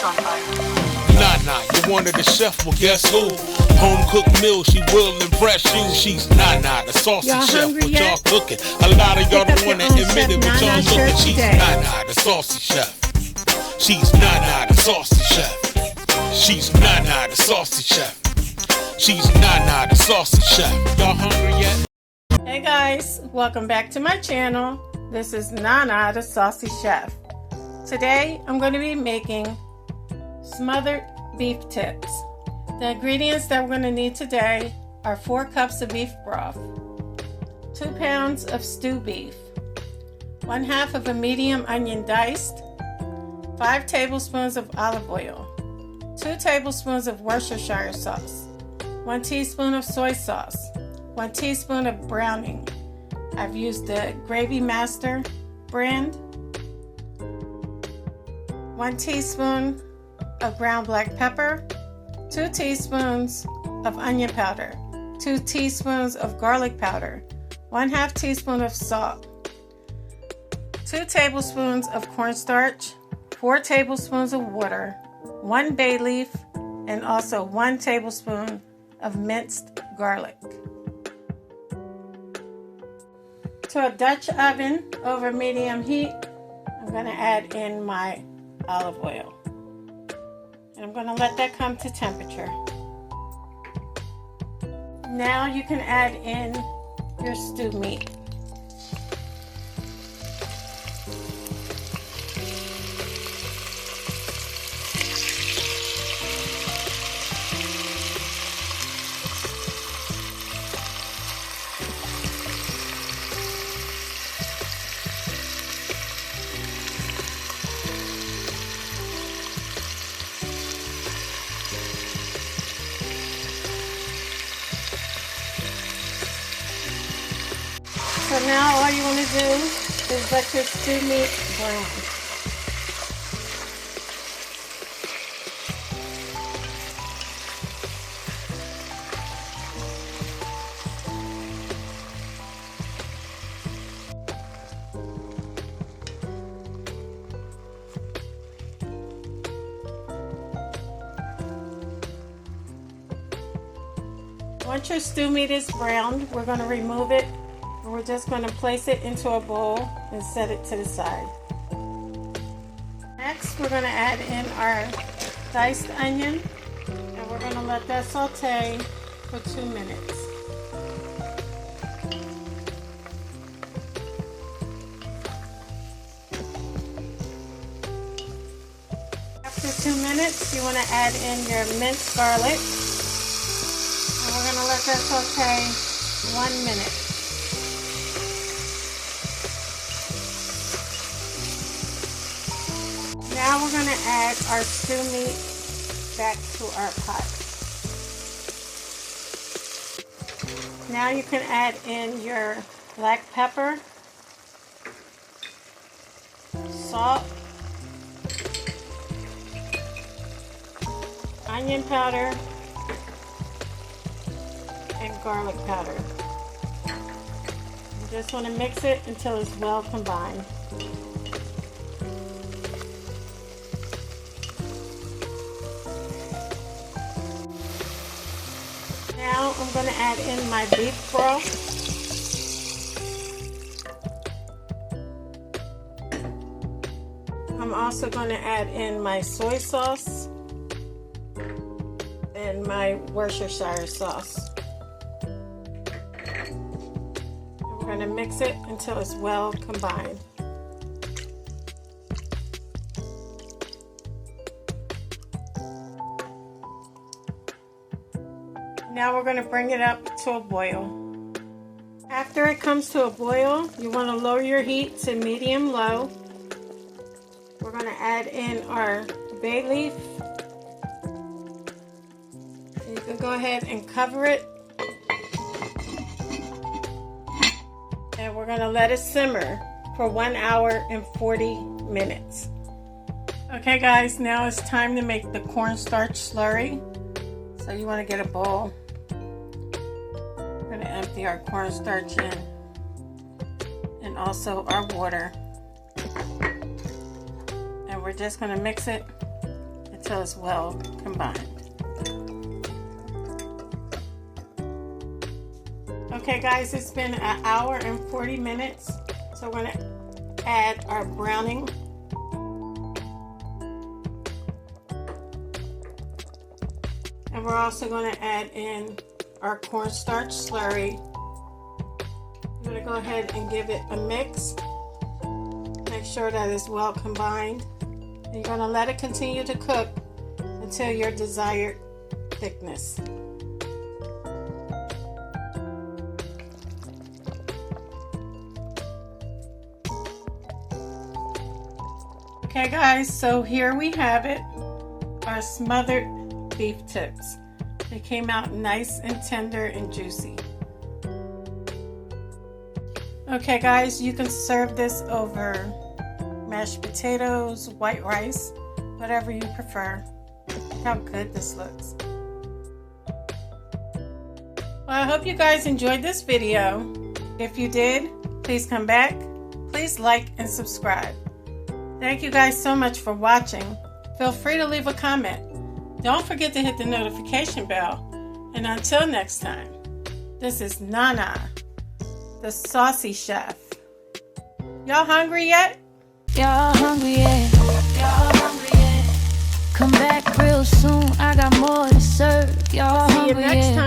on fire. Nana, you wanted the chef, well guess who? Home cooked meal, she will impress you. She's Nana, the saucy chef, what y'all cooking? A lot of y'all don't wanna admit it, but y'all looking. She's Nana, the saucy chef. She's Nana, the saucy chef. She's Nana, the saucy chef. She's Nana, the saucy chef. Y'all hungry yet? Hey guys, welcome back to my channel. This is Nana, the saucy chef. Today I'm going to be making smothered beef tips. The ingredients that we're going to need today are 4 cups of beef broth, 2 pounds of stewed beef, 1/2 of a medium onion diced, 5 tablespoons of olive oil, 2 tablespoons of Worcestershire sauce, 1 teaspoon of soy sauce, 1 teaspoon of browning. I've used the Gravy Master brand, 1 teaspoon of ground black pepper, 2 teaspoons of onion powder, 2 teaspoons of garlic powder, 1/2 teaspoon of salt, 2 tablespoons of cornstarch, 4 tablespoons of water, 1 bay leaf, and also 1 tablespoon of minced garlic. To a Dutch oven over medium heat, I'm going to add in my olive oil. And I'm going to let that come to temperature. Now you can add in your stewed meat. So now all you want to do is let your stewed meat brown. Once your stewed meat is browned, we're going to remove it. We're just going to place it into a bowl and set it to the side. Next, we're going to add in our diced onion, and we're going to let that saute for 2 minutes. After 2 minutes, you want to add in your minced garlic, and we're going to let that saute 1 minute. Now we're going to add our stewed meat back to our pot. Now you can add in your black pepper, salt, onion powder, and garlic powder. You just want to mix it until it's well combined. Now I'm going to add in my beef broth. I'm also going to add in my soy sauce and my Worcestershire sauce. And we're going to mix it until it's well combined. Now we're going to bring it up to a boil. After it comes to a boil, you want to lower your heat to medium-low. We're going to add in our bay leaf. You can go ahead and cover it. And we're going to let it simmer for 1 hour and 40 minutes. Okay guys, now it's time to make the cornstarch slurry. So you want to get a bowl. We're going to empty our cornstarch in, and also our water. And we're just going to mix it until it's well combined. Okay guys, it's been an hour and 40 minutes. So we're going to add our browning. And we're also going to add in our cornstarch slurry. I'm going to go ahead and give it a mix. Make sure that it's well combined. And you're going to let it continue to cook until your desired thickness. Okay guys, so here we have it, our smothered beef tips. They came out nice and tender and juicy. Okay guys, you can serve this over mashed potatoes, white rice, whatever you prefer. Look how good this looks. Well, I hope you guys enjoyed this video. If you did, please come back. Please like and subscribe. Thank you guys so much for watching. Feel free to leave a comment. Don't forget to hit the notification bell. And until next time, this is Nana, the Saucy Chef. Y'all hungry yet? Y'all hungry yet? Y'all hungry yet? Come back real soon. I got more to serve. Y'all hungry yet? See you next time.